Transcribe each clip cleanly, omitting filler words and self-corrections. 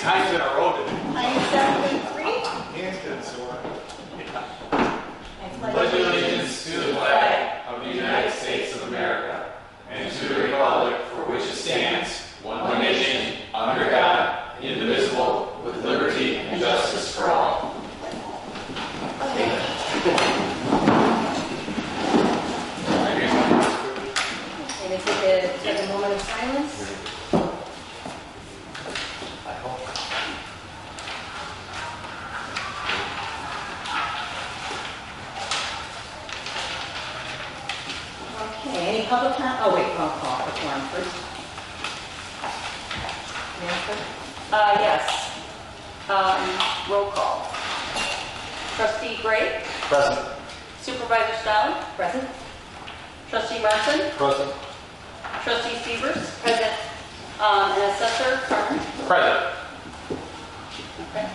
times in a row today. Item 73. Hands good, Sora. I Pledge allegiance to the flag of the United States of America and to the republic for which it stands, one nation, under God, indivisible, with liberty and justice for all. Maybe take a moment of silence. I hope. Okay, any public comment? Oh, wait, I'll call for quorum first. Yes. Roll call. Trustee Gray, Present. Supervisor Stone, Present? Trustee Marson, Present. Trustee Severs, present, and Assessor Carmen. Present. Okay.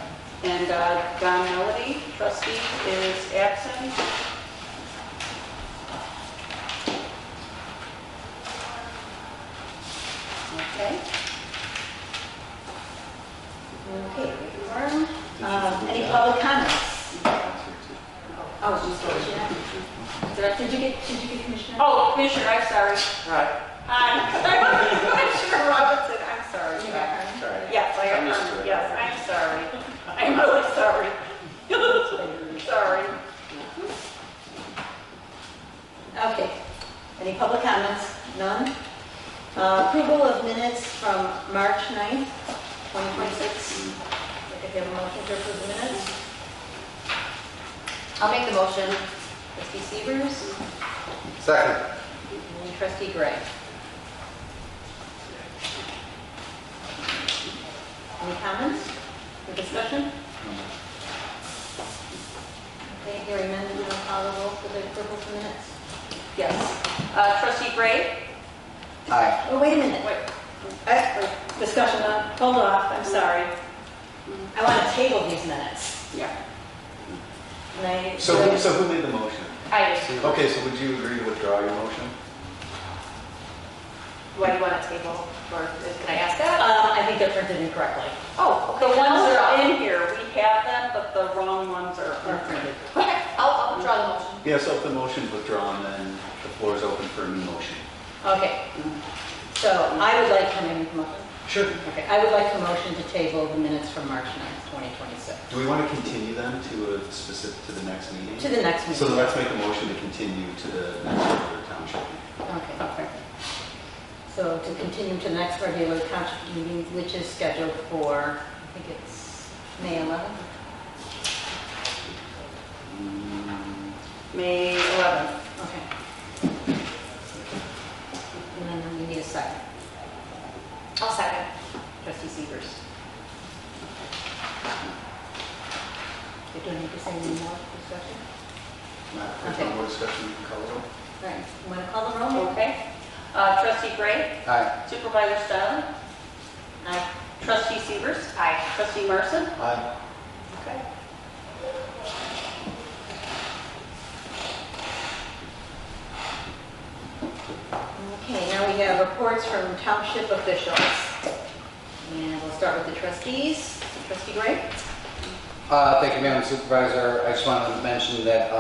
And Don Melody, trustee, is absent. Okay. Okay, quorum. Any public comments? Oh, did you get Commissioner? Oh, Commissioner, I'm sorry. Hi. Commissioner Robinson, I'm sorry. Sorry. Yes, I am. Yes, I'm sorry. I'm really sorry. Sorry. Okay. Any public comments? None? Approval of minutes from March 9th, 2026. If you have a motion to approve the minutes. I'll make the motion. Trustee Severs Second. and Trustee Gray. Any comments or discussion? Okay, hearing none, we'll call the roll for the approval of the minutes. Yes. Trustee Gray? Aye. Oh, wait a minute. Wait. Discussion on, hold off, I'm sorry. I want to table these minutes. Yeah. And I- So who made the motion? I just, Okay, so would you agree to withdraw your motion? what do you want to table? Or can I ask that? I think they're printed incorrectly. Oh, the ones that are in here, we have them, but the wrong ones are Printed. Okay, I'll withdraw the motion. Yeah, so if the motion's withdrawn, then the floor is open for a new motion. Okay. So I would like, can I make a motion? Sure. Okay, I would like a motion to table the minutes from March 9th, 2026. Do we want to continue them to the next meeting? To the next meeting. So let's make a motion to continue to the next regular township meeting. Okay. Okay. So to continue to the next regular township meeting, which is scheduled for, I think it's May 11th. May 11th. Okay. And then we need a second. I'll second. Trustee Severs. Do I need to say any more discussion? Matt, if there's Okay. no more discussion, call it. All right, you want to call the roll? Okay. Trustee Gray? Aye. Supervisor Stone? Aye. Trustee Severs? Aye. Trustee Marson? Aye. Okay. Okay, now we have reports from township officials. And we'll start with the trustees. Trustee Gray? Thank you, Madam Supervisor. I just wanted to mention that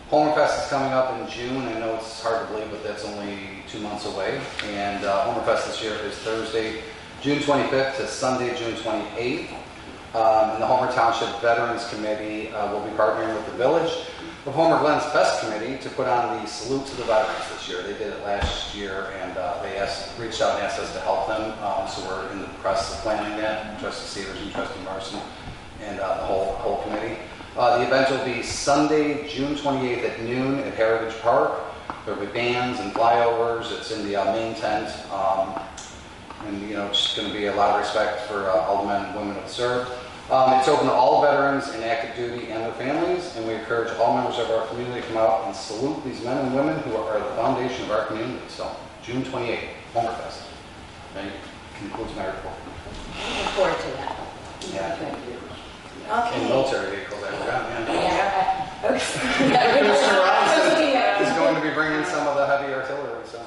Homerfest is coming up in June. I know it's hard to believe, but that's only 2 months away. And Homerfest this year is Thursday, June 25th to Sunday, June 28th. And the Homer Township Veterans Committee will be partnering with the Village of Homer Glenn's Best Committee to put on the Salute to the Veterans this year. They did it last year, and they reached out and asked us to help them. So we're in the process of planning that, Trustee Severs and Trustee Marson and the whole committee. The event will be Sunday, June 28th at noon at Heritage Park. There will be bands and flyovers. It's in the main tent. And, you know, it's just going to be a lot of respect for all the men and women who have served. It's open to all veterans in active duty and their families, and we encourage all members of our community to come out and salute these men and women who are the foundation of our community. So, June 28th, Homerfest. That concludes my report. Looking forward to that. Yeah. Okay. And military vehicles, I forgot, yeah. Yeah. Mr. Robinson Okay. is going to be bringing some of the heavy artillery, so.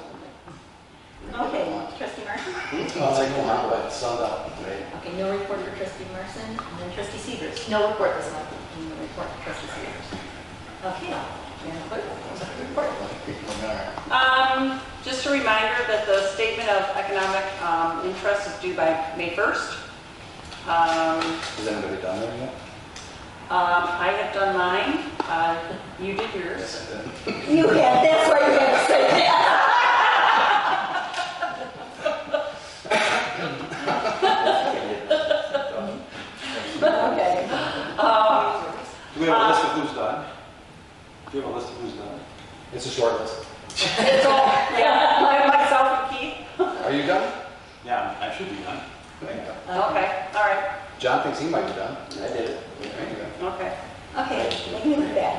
Okay, Trustee Marson? It's like, come on, but it's sun out, right? Okay, no report for trustee Marson, and then trustee Severs. No report this month. No report for trustee Severs. Okay, Madam Clerk, report. Just a reminder that the statement of economic interest is due by May 1st. Is anybody done there yet? I have done mine. You did yours. Yes, I did. You had, that's why you had to say that. Okay. Do we have a list of who's done? Do you have a list of who's done? It's a short list. It's all, yeah, myself and Keith. Are you done? Yeah, I should be done. There you go. Okay, all right, John thinks he might be done. I did it. There you go. okay. Okay, make me look bad.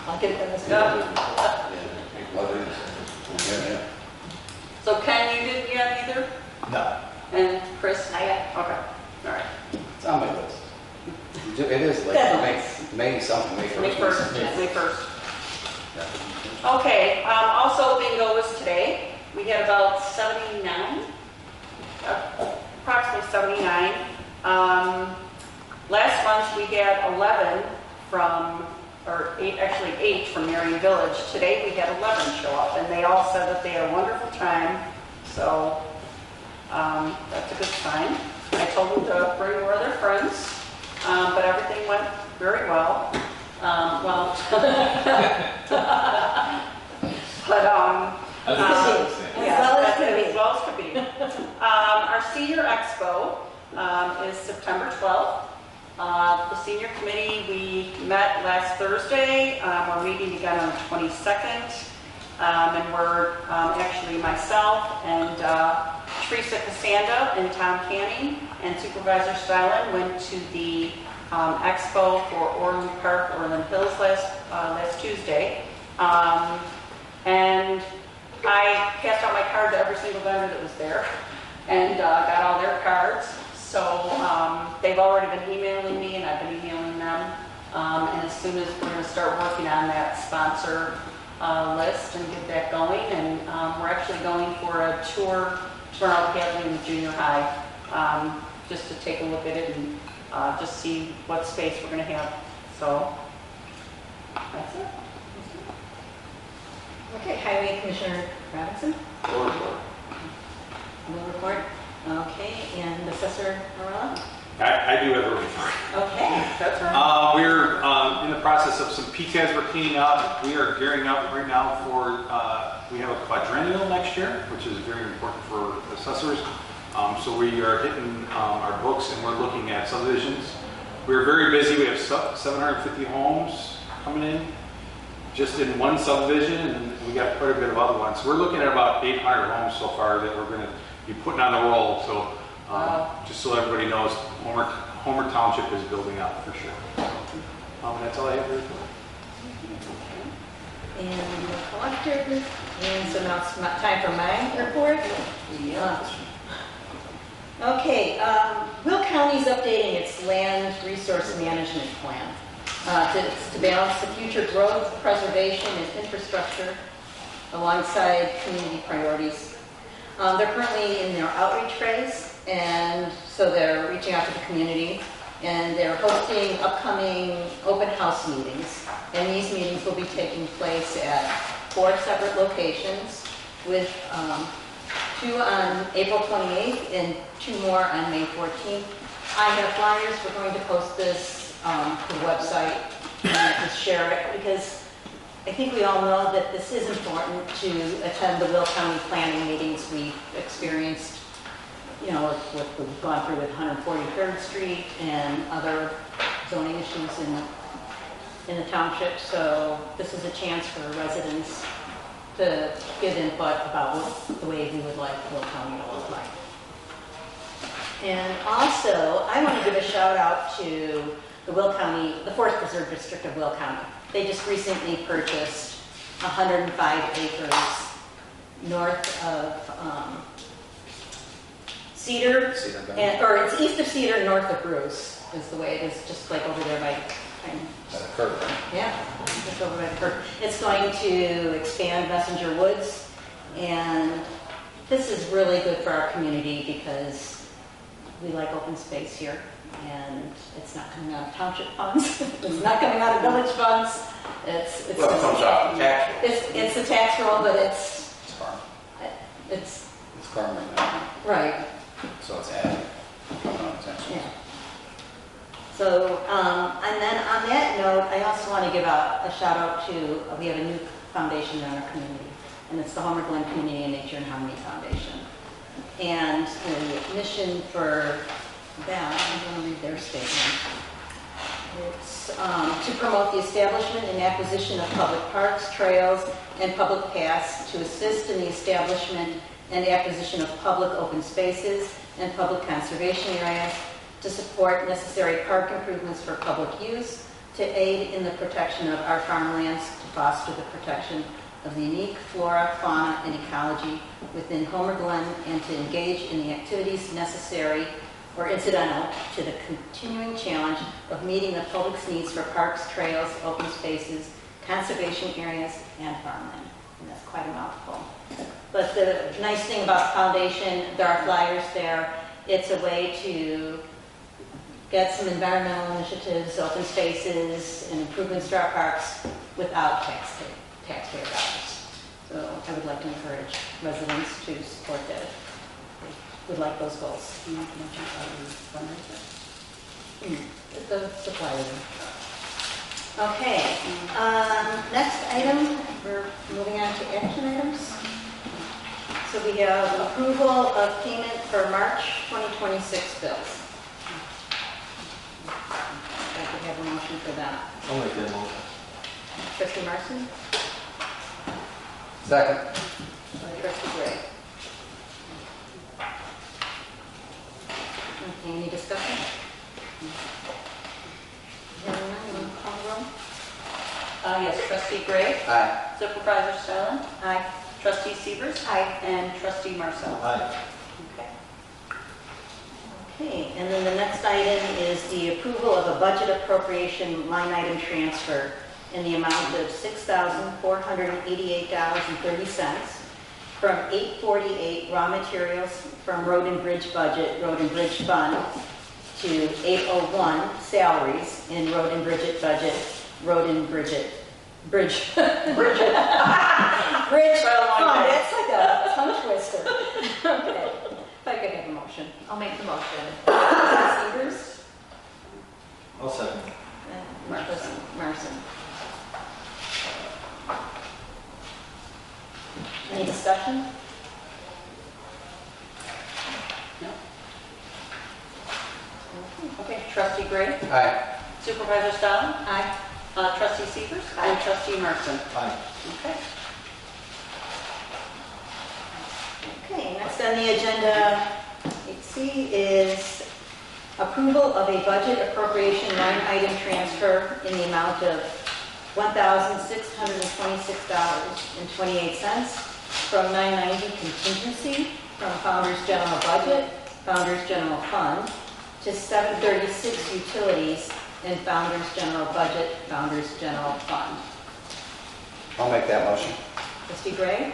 I'll get it done this Yeah. week. Yeah. So Ken, you didn't yet either? No. And Chris? I got Okay, all right. It's on my list. It is like May something, May 1st. May 1st, May 1st. Okay, also bingo was today. We had about 79, approximately 79. Last month we had 11 from, or 8 from Marion Village. Today we had 11 show up, and they all said that they had a wonderful time. So that's a good sign. I told them to bring more of their friends, but everything went very well. As well as could be. As well as could be. Our senior expo is September 12th. The senior committee, we met last Thursday. We're meeting again on the 22nd. And we're actually myself and Teresa Casanda and Tom Canning and Supervisor Stylen went to the expo for Orland Park, Orland Hills last Tuesday. And I passed out my card to every single vendor that was there and got all their cards. So they've already been emailing me and I've been emailing them. And as soon as we're going to start working on that sponsor list and get that going. And we're actually going for a tour tomorrow in the junior high just to take a look at it and just see what space we're going to have. So that's it. Okay, Highway Commissioner Robinson? No report. No report? Okay, and Assessor Morella? I do have a report. Okay, that's right. We're in the process of some PCAS we're cleaning up. We are gearing up right now for, we have a quadrennial next year, which is very important for assessors. So we are hitting our books and we're looking at subdivisions. We're very busy. We have 750 homes coming in just in one subdivision, and we got quite a bit of other ones. So we're looking at about 800 homes so far that we're going to be putting on the roll. So just so everybody knows, Homer Township is building up for sure. That's all I have to report. And the collector, and so now it's time for my report. Okay, Will County's updating its land resource management plan to balance the future growth, preservation, and infrastructure alongside community priorities. They're currently in their outreach phase, and so they're reaching out to the community, and they're hosting upcoming open house meetings. And these meetings will be taking place at 4 separate locations, with 2 on April 28th and 2 more on May 14th. I have flyers. We're going to post this to the website and just share it, because I think we all know that this is important to attend the Will County planning meetings. We've experienced, you know, what we've gone through with 143rd Street and other zoning issues in the township. So this is a chance for residents to give input about the way we would like Will County to look like. And also, I want to give a shout out to the Will County, the 4th Preserve District of Will County. They just recently purchased 105 acres north of Cedar, or it's east of Cedar, north of Bruce, is the way it is, just like over there by Curve. yeah, just over by the curve. It's going to expand Messenger Woods and This is really good for our community because we like open space here, and it's not coming out of township funds. It's not coming out of village funds. It's Well, it comes off the tax roll. it's a tax roll, but it's It's farm right now, right. so it's added. Yeah. So, and then on that note, I also want to give a shout out to, we have a new foundation in our community, and it's the Homer Glen Community and Nature and Harmony Foundation. And the mission for that, I'm going to read their statement. It's to promote the establishment and acquisition of public parks, trails, and public paths, to assist in the establishment and acquisition of public open spaces and public conservation areas, to support necessary park improvements for public use, to aid in the protection of our farmlands, to foster the protection of the unique flora, fauna, and ecology within Homer Glen, and to engage in the activities necessary or incidental to the continuing challenge of meeting the public's needs for parks, trails, open spaces, conservation areas, and farmland. And that's quite a mouthful. But the nice thing about the foundation, there are flyers there. It's a way to get some environmental initiatives, open spaces, and improvements to our parks without taxpayer dollars. So I would like to encourage residents to support that. They would like those goals. You want to mention about the fundraiser? The supplier. Okay. Next item, we're moving on to action items. So we have approval of payment for March 2026 bills. I could have a motion for that. I'll make that motion. Trustee Marson? Second. Trustee Gray? Okay, any discussion? Hearing none, you want to call the roll? Yes, Trustee Gray, Aye. Supervisor Stone, Aye. Trustee Severs. Aye. And Trustee Marcel. Aye. Okay. Okay, and then the next item is the approval of a budget appropriation line item transfer in the amount of $6,488.30 from 848 raw materials from Road and Bridge budget, Road and Bridge fund, to 801 salaries in Road and Bridget budget, Road and Bridget, Bridge fund. That's like a tongue twister. Okay, if I could have a motion. I'll make the motion. Severs? I'll second. Marcus Marson. Any discussion? No? Okay, Trustee Gray, Aye. Supervisor Stone, Aye. Trustee Severs, and Trustee Marson. Aye. Okay. Okay, next on the agenda, 8C, is approval of a budget appropriation line item transfer in the amount of $1,626.28 from 990 contingency from Founders General Budget, Founders General Fund, to 736 utilities in Founders General Budget, Founders General Fund. I'll make that motion. Trustee Gray?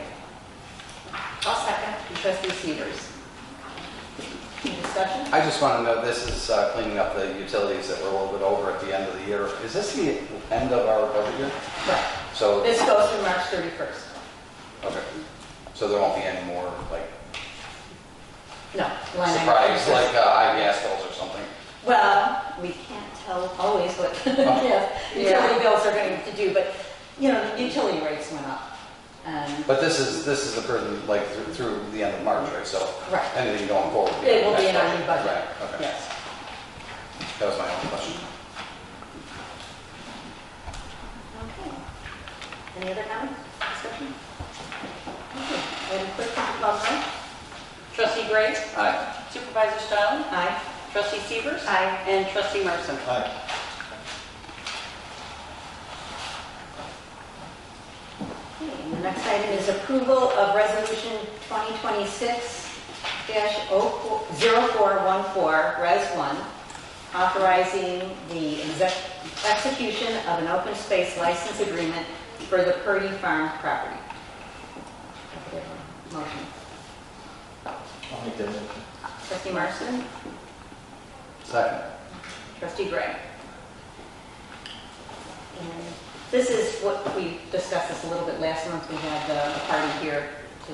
I'll second. And Trustee Severs. Any discussion? I just want to know, this is cleaning up the utilities that were a little bit over at the end of the year. Is this the end of our budget year? Right. So, This goes through March 31st. okay. So there won't be any more, like, No. line item surprise, transfers. like high gas bills or something? Well, we can't tell always what yes, utility bills are going to do, but, you know, the utility rates went up. But this is approved like through the end of March, right? So Right. anything going forward. It will be in our new budget. Right, okay. Yes. That was my only question. Okay. Any other comments, discussion? Okay. Madam Clerk, would you call the roll? Trustee Gray, Aye. Supervisor Stone, Aye. Trustee Severs, Aye. and Trustee Marson. Aye. Okay, and the next item is approval of Resolution 2026-0414, Res 1, authorizing the execution of an open space license agreement for the Purdy Farm property. Motion. I'll make that motion. Trustee Marson? Second. Trustee Gray? And this is what we discussed this a little bit last month. We had a party here to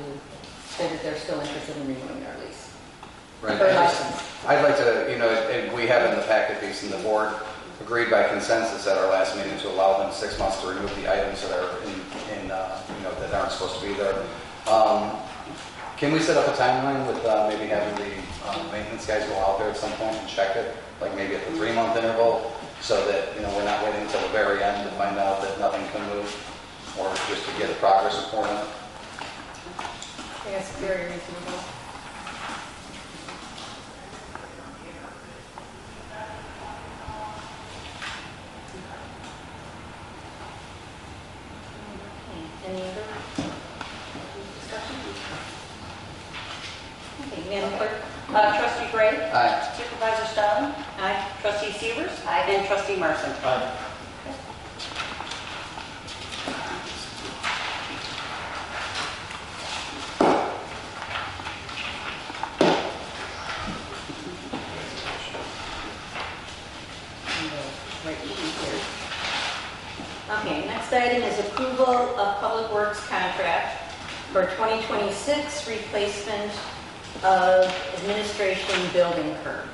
say that they're still interested in renewing their lease. Right. Or license. I'd like to, and we have in the packet piece, and the board agreed by consensus at our last meeting to allow them 6 months to remove the items that are that aren't supposed to be there. Can we set up a timeline with maybe having the maintenance guys go out there at some point and check it, like maybe at the 3-month interval, so that we're not waiting until the very end to find out that nothing can move, or just to get a progress report on it? I think that's very reasonable. Any other discussion? Okay, Madam Clerk? Trustee Gray? Aye. Supervisor Stalin? Aye. Trustee Severs? Aye. And Trustee Marson? Aye. Right here. Okay, next item is approval of Public Works contract for 2026 replacement of administration building curb.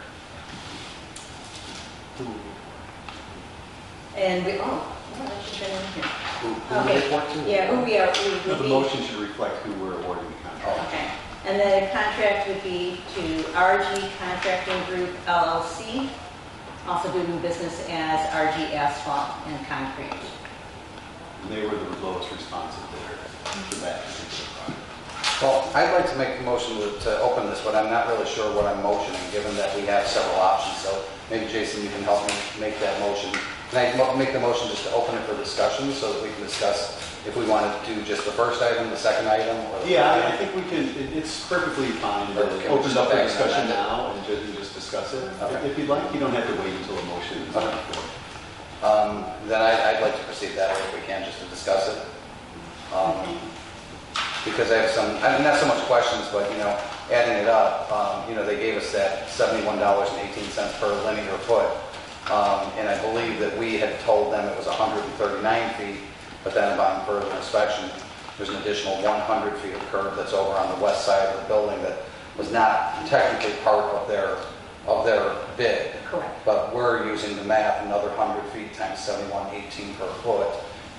And we, that should have been in here. Who Okay. we report to? Yeah, who we are, No, the motion should reflect who we're awarding the contract. Okay, and the contract would be to RG Contracting Group LLC, also doing business as RG Asphalt and Concrete. And they were the lowest responsive bidder for that particular project. Well, I'd like to make the motion to open this, but I'm not really sure what I'm motioning, given that we have several options. So maybe, Jason, you can help me make that motion. Can I make the motion just to open it for discussion so that we can discuss if we want to do just the first item, the second item? Or the Yeah, third I item? think we can, it's perfectly fine to Or can we open just up the back discussion on that? now and just discuss it. Okay. If you'd like, you don't have to wait until a motion is on the floor. Then I'd like to proceed that way if we can, just to discuss it. Because I have some, not so much questions, but, adding it up, they gave us that $71.18 per linear foot. And I believe that we had told them it was 139 feet, but then upon further inspection, there's an additional 100 feet of curb that's over on the west side of the building that was not technically part of their bid. Correct. But we're using the math, another 100 feet times 71.18 per foot,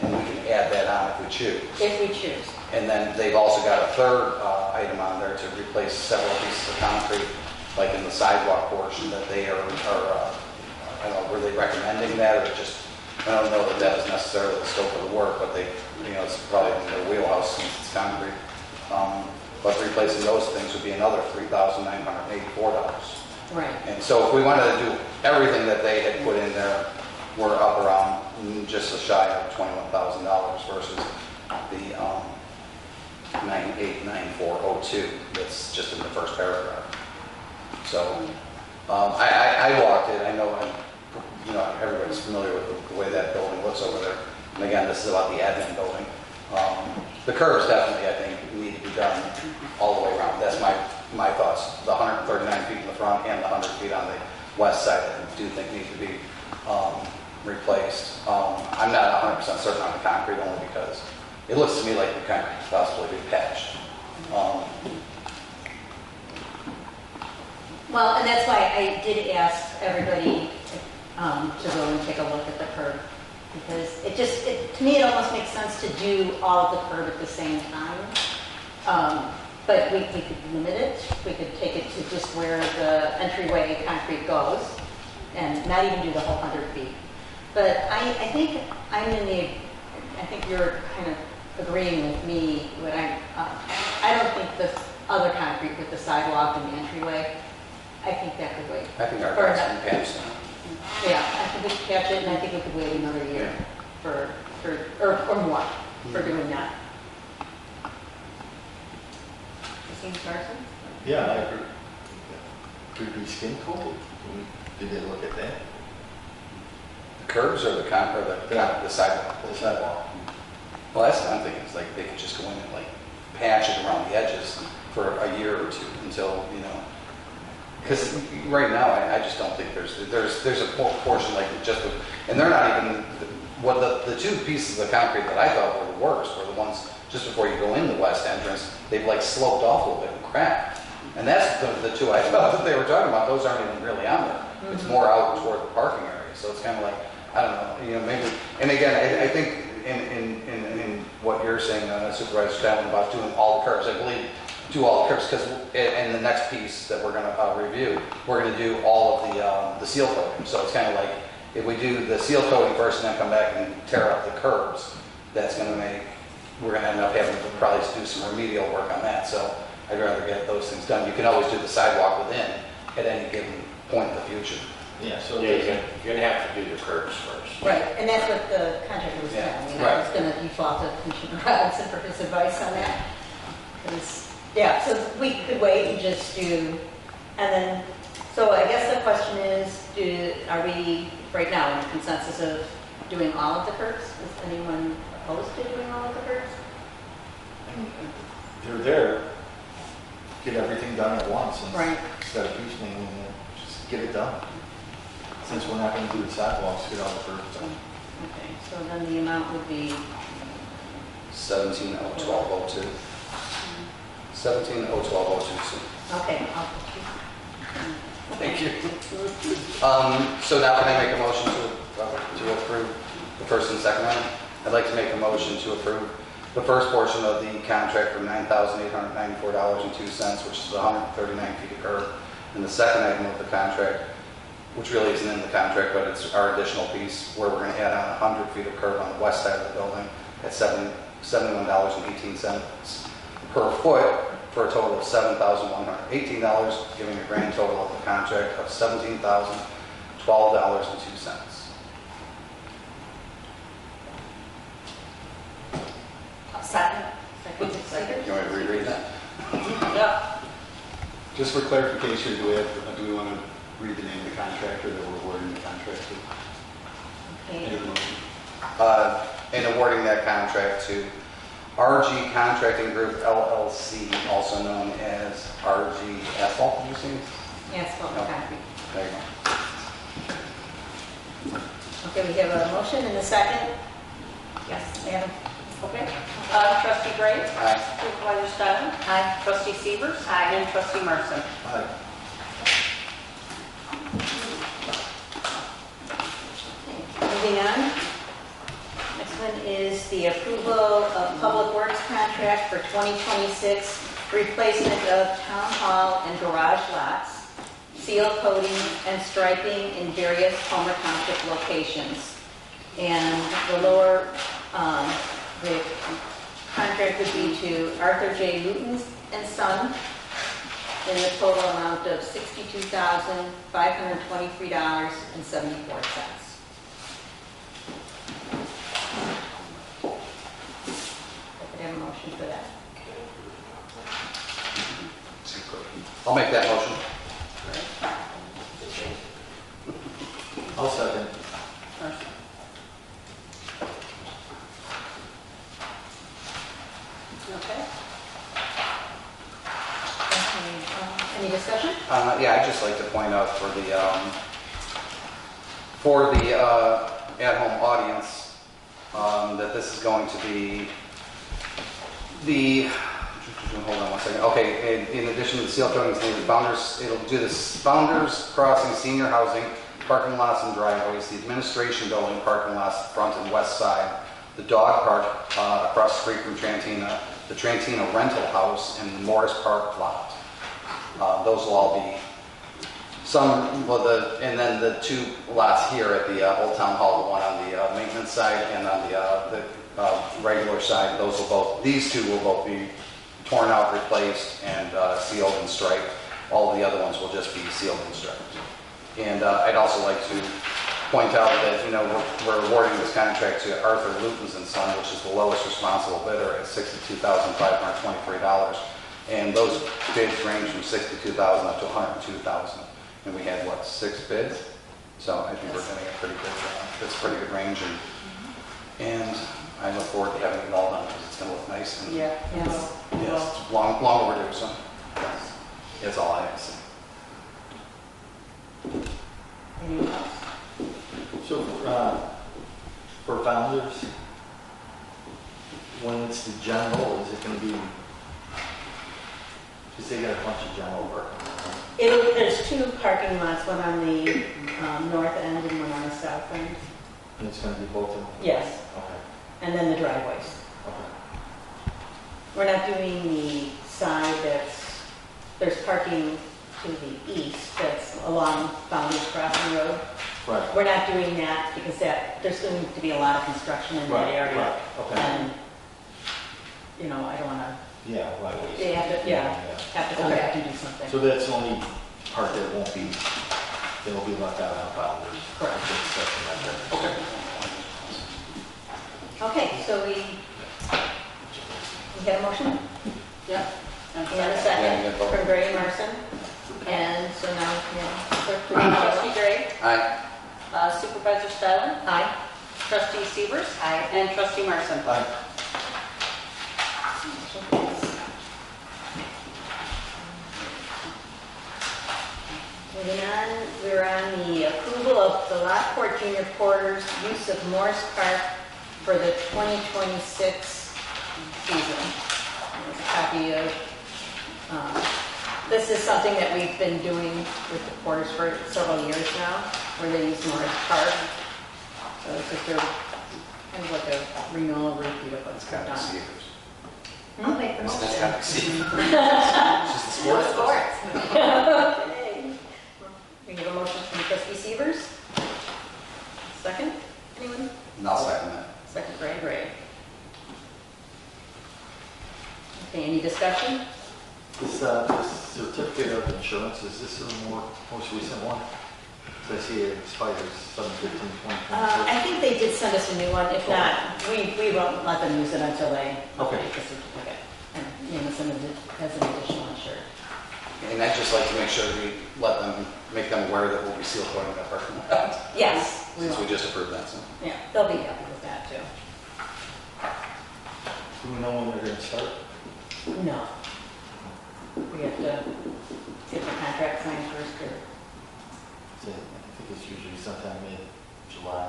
and we can add that on if we choose. If we choose. And then they've also got a third item on there to replace several pieces of concrete, like in the sidewalk portion, that they are I don't know, were they recommending that, or just, I don't know that that was necessarily the scope of the work, but they, it's probably in their wheelhouse since it's concrete. But replacing those things would be another $3,984. Right. And so if we wanted to do everything that they had put in there, we're up around just a shy of $21,000 versus the 989402 that's just in the first paragraph. So I walked it. I know everybody's familiar with the way that building looks over there. And again, this is about the admin building. The curves definitely, I think, need to be done all the way around. That's my thoughts. The 139 feet in the front and the 100 feet on the west side that I do think need to be replaced. I'm not 100% certain on the concrete, only because it looks to me like the concrete could possibly be patched. Well, and that's why I did ask everybody to go and take a look at the curb, because to me, it almost makes sense to do all of the curb at the same time. But we could limit it. We could take it to just where the entryway concrete goes, and not even do the whole 100 feet. But I think I think you're kind of agreeing with me when I don't think the other concrete with the sidewalk and the entryway, I think that could wait. I think our For guys another- can patch that. Yeah, I think we could catch it, and I think we could wait another year or more for doing that. Christine Carson? Yeah, I agree. Could be skin cold. Did they look at that? The curbs or the sidewalk? The sidewalk. Well, that's what I'm thinking. It's like they could just go in and like patch it around the edges for a year or two until, because right now, I just don't think there's a portion like just with, and they're not even, the two pieces of concrete that I thought were the worst were the ones just before you go in the west entrance, they've like sloped off a little bit and cracked. And that's the two I thought that they were talking about, those aren't even really on there. It's more out toward the parking area, so it's kind of like, I don't know, maybe, and again, I think in what you're saying, Supervisor Stanton, about doing all the curves, I believe do all the curves, because in the next piece that we're going to review, we're going to do all of the seal coating. So it's kind of like, if we do the seal coating first and then come back and tear up the curbs, that's going to we're going to end up having to probably do some remedial work on that. So I'd rather get those things done. You can always do the sidewalk within at any given point in the future. Yeah, so you're going to have to do the curbs first. Right, and that's what the contractor was saying. I was going to default to Commissioner Robinson for his advice on that. So we could wait and just do, and then, so I guess the question is, are we right now in consensus of doing all of the curbs? Is anyone opposed to doing all of the curbs? They're there, get everything done at once, and Right. instead of piecemealing, just get it done. Since we're not going to do the sidewalks, get all the curbs done. Okay, so then the amount would be 17,012,02. 17,012,02. okay. Thank you. So now can I make a motion to approve the first and second one? I'd like to make a motion to approve the first portion of the contract for $9,894.02, which is 139 feet of curb, and the second item of the contract, which really isn't in the contract, but it's our additional piece where we're going to add on 100 feet of curb on the west side of the building at $71.18 per foot, for a total of $7,118, giving a grand total of the contract of $17,012.02. Second. You want me to reread that? Yeah. Just for clarification, do we want to read the name of the contractor that we're awarding the contract to? Okay. Any motion? And awarding that contract to RG Contracting Group LLC, also known as RG Asphalt, did you say? Asphalt No. concrete. There you go. Okay, we have a motion and a second. Yes, Adam. Okay. Trustee Gray. Aye. Supervisor Stalin. Aye. Trustee Severs. Aye. And Trustee Marson. Aye. Moving on. Next one is the approval of Public Works contract for 2026, replacement of town hall and garage lots, seal coating and striping in various Homer Township locations. And the lower, the contract would be to Arthur J. Luton and Son in the total amount of $62,523.74. Have a motion for that. I'll make that motion. I'll second. Okay. Any discussion? Yeah, I'd just like to point out for the at-home audience that this is going to be hold on one second. Okay, in addition to the seal coating, it'll do this Founders Crossing Senior Housing parking lots and driveways, the administration building parking lots, front and west side, the dog park across the street from Trantina, the Trantina rental house, and the Morris Park lot. Those will all be and then the two lots here at the Old Town Hall, the one on the maintenance side and on the regular side. These two will both be torn out, replaced, and sealed and striped. All the other ones will just be sealed and striped. And I'd also like to point out that we're awarding this contract to Arthur Luton and Son, which is the lowest responsible bidder at $62,523. And those bids range from $62,000 up to $102,000. And we had, 6 bids? So I think we're getting that's a pretty good range. And I look forward to having it all done because it's gonna look nice. And Yeah. Yes. Yes, it's long overdue, so yes. That's all I have to say. Anyone else? So, for founders, when it's the general, is it gonna be, because they got a bunch of general work. There's two parking lots, one on the north end and one on the south end. And it's gonna be both of them? Yes, Okay, and then the driveways. okay. We're not doing the side there's parking to the east that's along Founders Crossing Road. Right. We're not doing that because there's going to be a lot of construction in that Right, area. right, okay. And, I don't want to, Yeah, right. they have to come Okay. back and do something. So that's the only part that won't be left out on founders. Correct. Just section right there. Okay. Okay, so we had a motion? Yeah. And a Yeah, second yeah, vote. from Gray Marson. And so now, clerk, please call the Trustee roll. Gray, Aye. Supervisor Stylin, Aye. Trustee Severs, Aye. and Trustee Marson. Aye. Moving on, we're on the approval of the Lockport Junior Porter's use of Morris Park for the 2026 season. There's a copy of, this is something that we've been doing with the Porters for several years now, where they use Morris Park. So it's just kind of like a renewal repeat of what's Got done. to see yours. I'll make the It's motion. got to see. It's just the No sport. sports. Okay. We have a motion from Trustee Severs. Second, anyone? And I'll second that. Second, Gray Gray. Okay, any discussion? This certificate of insurance, is this the most recent one? So I see it expires 7/15/2022. I think they did send us a new one. If not, we won't let them use it until they Okay. update the certificate. And, send it as an additional insured. And I'd just like to make sure we make them aware that we'll be seal coating that parking lot. Yes, we Since we will. just approved that, so. Yeah, they'll be happy with that too. Do we know when they're gonna start? No. We have to get the contract signed first or I think it's usually sometime mid-July.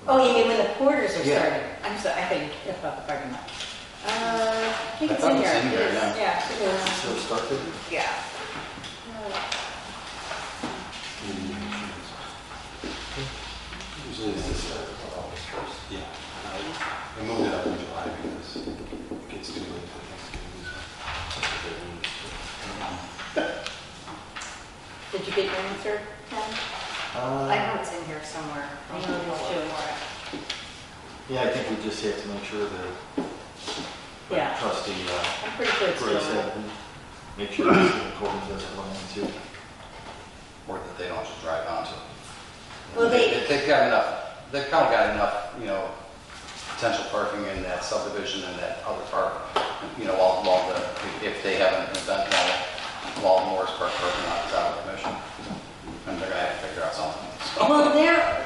oh, you mean when the porters are Yeah. starting? I'm sorry, I think about the parking lot. I think I it's thought in it was here. in here, yeah. Yeah, it is. So it started? Yeah. Usually it's this August 1st. Yeah. I moved it up in July because it gets too late for Thanksgiving. Did you get your answer, Ken? I know it's in here somewhere. I know it is too. Yeah, I think we just have to make sure that Yeah. trustee, I'm pretty sure it's Grace still. had, make sure that the code doesn't run into. Or that they don't just drive onto it. Well, They've got enough, they've kind of got enough, potential parking in that subdivision and that other park, if they have an event, while Morris Park parking lot is out of commission. And they're gonna have to figure out something. Well,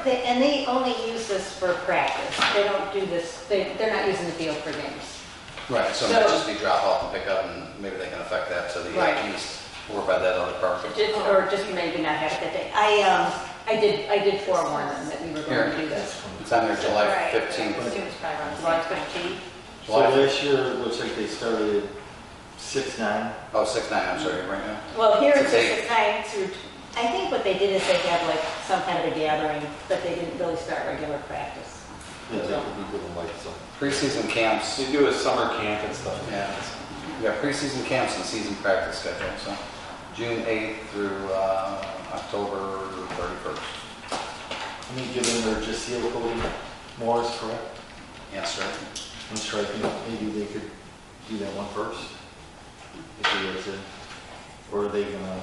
they only use this for practice. They don't do this, they're not using the field for games. Right, so it might just be drop off and pick up, and maybe they can affect that to the Right. east, or by that other park. Or just maybe not have it that day. I did forewarn them that we were going to do this. It's on there July Right. 15th. Students probably run the July same time. 15th. So July last year, it looks like they started 6/9. Oh, 6/9, I'm sorry, right now. Well, here it's 6/8. just a time through, I think what they did is they had like some kind of a gathering, but they didn't really start regular practice. Yeah, they could be doing like some. Preseason camps, They do a summer camp and stuff. yeah. We got preseason camps and season practice schedule, so June 8th through October 31st. I mean, given they're just seal coating Morris, correct? Yes, sir. And striking, maybe they could do that one first. If they were to, or are they gonna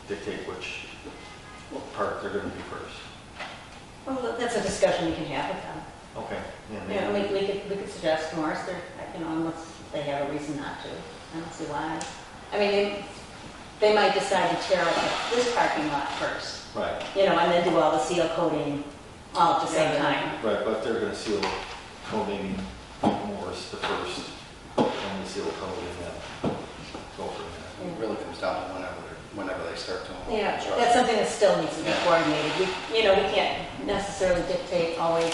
dictate which part they're gonna do first? Well, that's a discussion we can have with them. Okay. Yeah, we could suggest Morris, unless they have a reason not to. I don't see why. I mean, they might decide to tear up this parking lot first, Right, and then do all the seal coating all at the same time. right, but if they're gonna seal coating Morris, the first, and the seal coat and then go from there. It really comes down to whenever they start to. Yeah, construct. that's something that still needs to be Yeah. coordinated. We can't necessarily dictate always,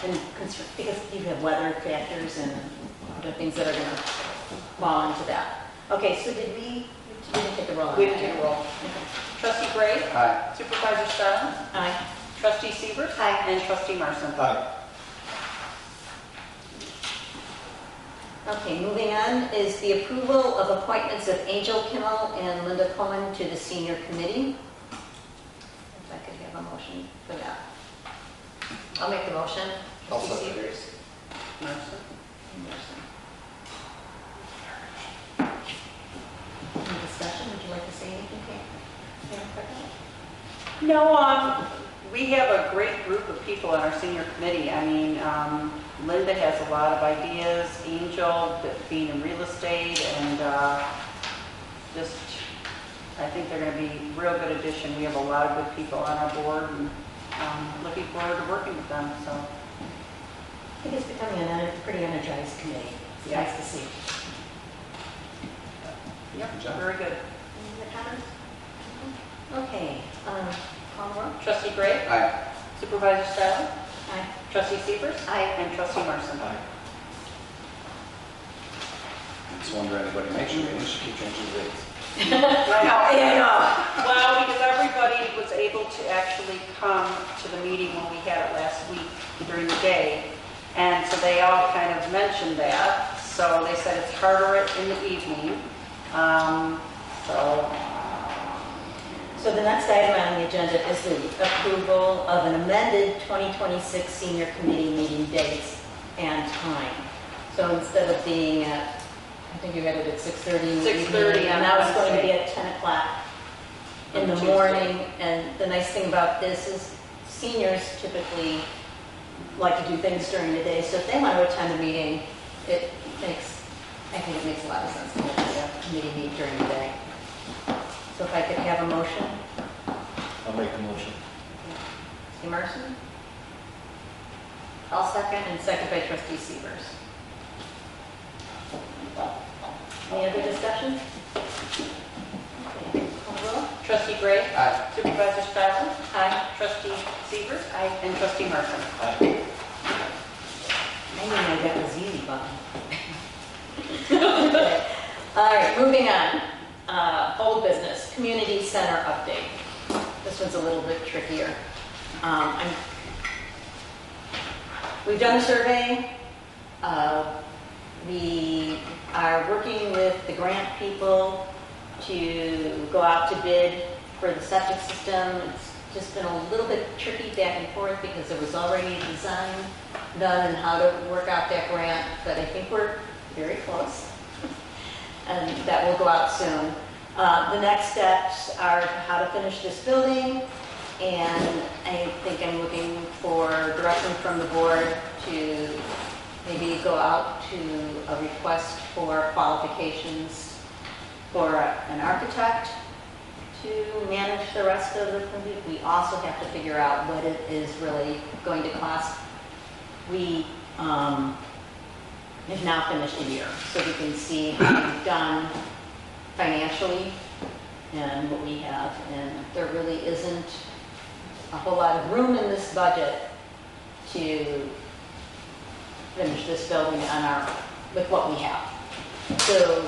because you have weather factors and other things that are going to fall into that. Okay, so we didn't take a roll on We that. didn't take a roll. Okay. Trustee Gray? Aye. Supervisor Stiles? Aye. Trustee Severs? Aye. And Trustee Marson? Aye. Okay, moving on is the approval of appointments of Angel Kimmel and Linda Cohen to the senior committee. If I could have a motion for that. I'll make the motion. I'll Trustee second. Severs. Marson? Any discussion? Would you like to say anything, Karen? No, we have a great group of people on our senior committee. I mean, Linda has a lot of ideas, Angel being in real estate, and I think they're going to be a real good addition. We have a lot of good people on our board, and looking forward to working with them, so. I think it's becoming a pretty energized committee. It's Yeah. nice to see. Yep, Good job. very good. Any other comments? Okay, call the roll. Trustee Gray? Aye. Supervisor Stiles? Aye. Trustee Severs? Aye. And Trustee Marson? Aye. I just wonder, anybody make sure we should keep changing the dates. Well, because everybody was able to actually come to the meeting when we had it last week during the day. And so they all kind of mentioned that. So they said it's harder in the evening. So the next item on the agenda is the approval of an amended 2026 senior committee meeting dates and time. So instead of being at, I think you had it at 6:30 in the 6:30 evening, on and now it's going to be Wednesday. at 10 o'clock in On the Tuesday. morning. And the nice thing about this is seniors typically like to do things during the day. So if they want to attend the meeting, I think it makes a lot of sense to have the committee meet during the day. So if I could have a motion. I'll make the motion. Trustee Marson? I'll second. And second by Trustee Severs. Any other discussion? Okay, call the roll. Trustee Gray? Aye. Supervisor Stiles? Aye. Trustee Severs? And Trustee Marson? Aye. I knew I got the ZZ button. Okay. All right, moving on. Old business, community center update. This one's a little bit trickier. We've done a survey. We are working with the grant people to go out to bid for the septic system. It's just been a little bit tricky back and forth because there was already a design done and how to work out that grant, but I think we're very close. And that will go out soon. The next steps are how to finish this building, and I think I'm looking for direction from the board to maybe go out to a request for qualifications for an architect to manage the rest of the project. We also have to figure out what it is really going to cost. We have now finished a year, so we can see how we've done financially and what we have. And there really isn't a whole lot of room in this budget to finish this building with what we have. So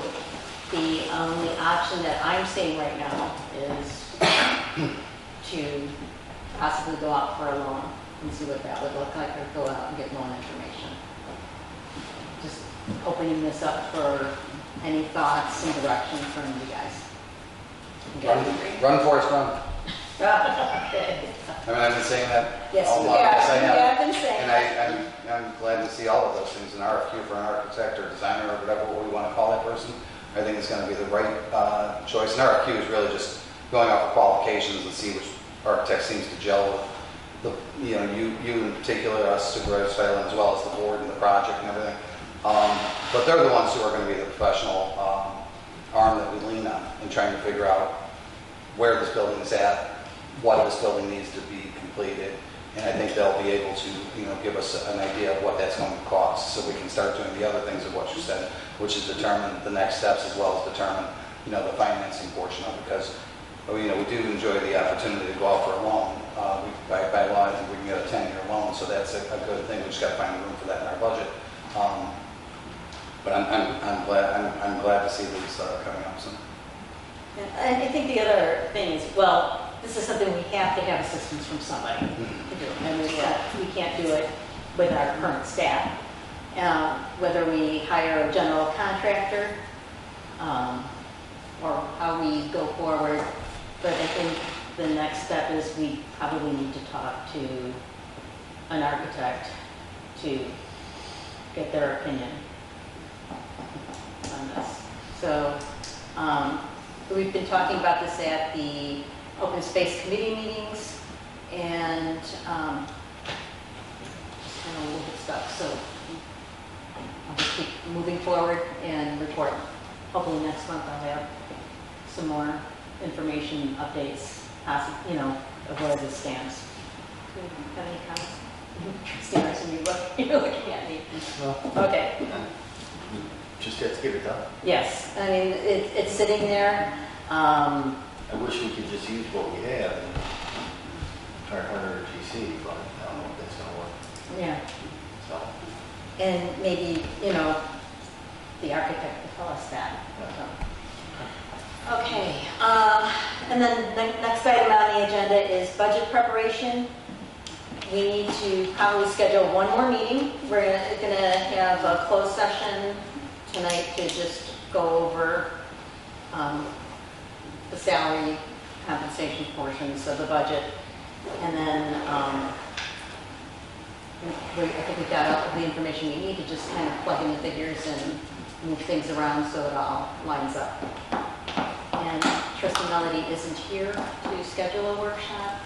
the only option that I'm seeing right now is to possibly go out for a loan and see what that would look like, or go out and get loan information. Just opening this up for any thoughts and direction from you guys. You guys agree? Run, Forrest, run. Okay. I mean, I've been saying that Yes, all you along. Yes, I have. You have. have been saying And that. I'm glad to see all of those things, an RFQ for an architect or designer or whatever we want to call that person. I think it's going to be the right choice. An RFQ is really just going off the qualifications and see which architect seems to gel with you in particular, us, Supervisor Silent, as well as the board and the project and everything. But they're the ones who are going to be the professional arm that we lean on in trying to figure out where this building is at, what this building needs to be completed, And I think they'll be able to, give us an idea of what that's going to cost, so we can start doing the other things of what you said, which is determine the next steps as well as determine, the financing portion of it, because, we do enjoy the opportunity to go out for a loan. By law, I think we can get a 10-year loan, so that's a good thing. We just got to find room for that in our budget. But I'm glad to see these coming up soon. And I think the other thing is, well, this is something we have to have assistance from somebody to do. And we can't do it with our current staff. Whether we hire a general contractor or how we go forward. But I think the next step is we probably need to talk to an architect to get their opinion on this. So we've been talking about this at the Open Space Committee meetings, and just kind of a little bit stuck. So I'll just keep moving forward and report. Hopefully next month I'll have some more information, updates, of where this stands. Do you have any comments? Steve, you're looking at me. No. Okay. Just have to get it done. Yes, I mean, it's sitting there. I wish we could just use what we have and try harder GC, but I don't know if that's gonna work. Yeah, So, and maybe, the architect will tell us that. yeah. Okay, and then the next item on the agenda is budget preparation. We need to probably schedule one more meeting. We're gonna have a closed session tonight to just go over the salary compensation portions of the budget. And then I think we've got all the information we need to just kind of plug in the figures and move things around so it all lines up. And Trustee Melody isn't here to schedule a workshop.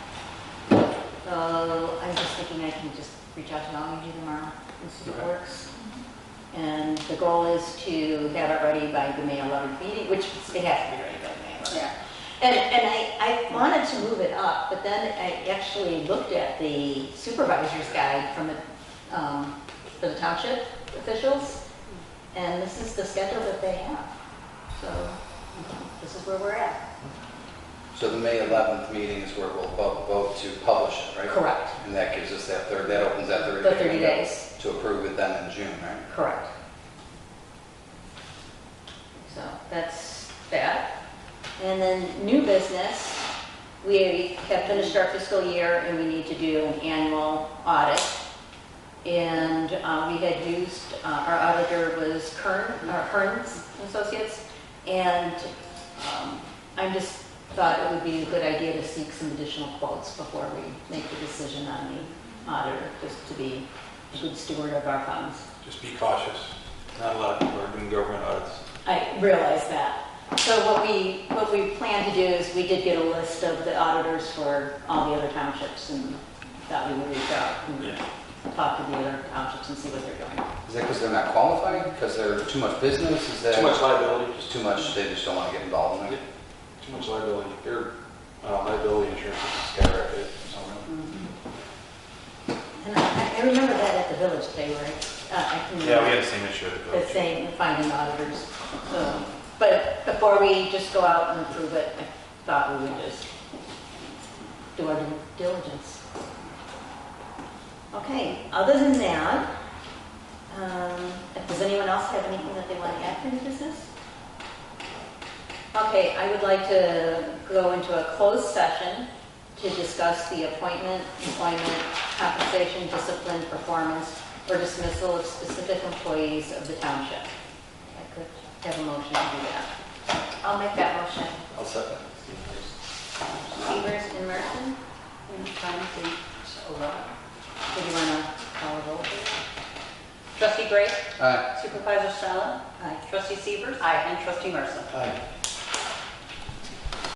So I'm just thinking I can just reach out to all of you tomorrow and see if it works. And the goal is to have it ready by the May 11th meeting, which it has to be ready by May 11th. Yeah. And I wanted to move it up, but then I actually looked at the supervisor's guide from for the township officials, and this is the schedule that they have. So this is where we're at. So the May 11th meeting is where we'll vote to publish it, right? Correct. And that gives us that opens that 30 The day 30 window days. to approve it then in June, right? Correct. So that's that. And then new business, we have finished our fiscal year and we need to do an annual audit. And we had used, our auditor was Kearns Associates, and I just thought it would be a good idea to seek some additional quotes before we make the decision on the auditor, just to be a good steward of our funds. Just be cautious. Not a lot of people are doing government audits. I realize that. So what we plan to do is we did get a list of the auditors for all the other townships, and thought we would reach out and talk to the other townships and see what they're doing. Is that because they're not qualified? Because they're too much business? Is that Too much liability. just too much? They just don't want to get involved in it. Too much liability. Their liability insurance is skyrocketed. So, And I remember that at the village, they were, I can yeah, we had the same issue at the the village. same, finding auditors. So, but before we just go out and approve it, I thought we would just do our due diligence. Okay, other than that, does anyone else have anything that they want to add to the business? Okay, I would like to go into a closed session to discuss the appointment, employment, compensation, discipline, performance, or dismissal of specific employees of the township. I could have a motion to do that. I'll make that motion. I'll second. Severs and Merson? And finally, do you want to call a roll, please? Trustee Gray? Aye. Supervisor Sella? Aye. Trustee Severs? Aye. And Trustee Mercer? Aye.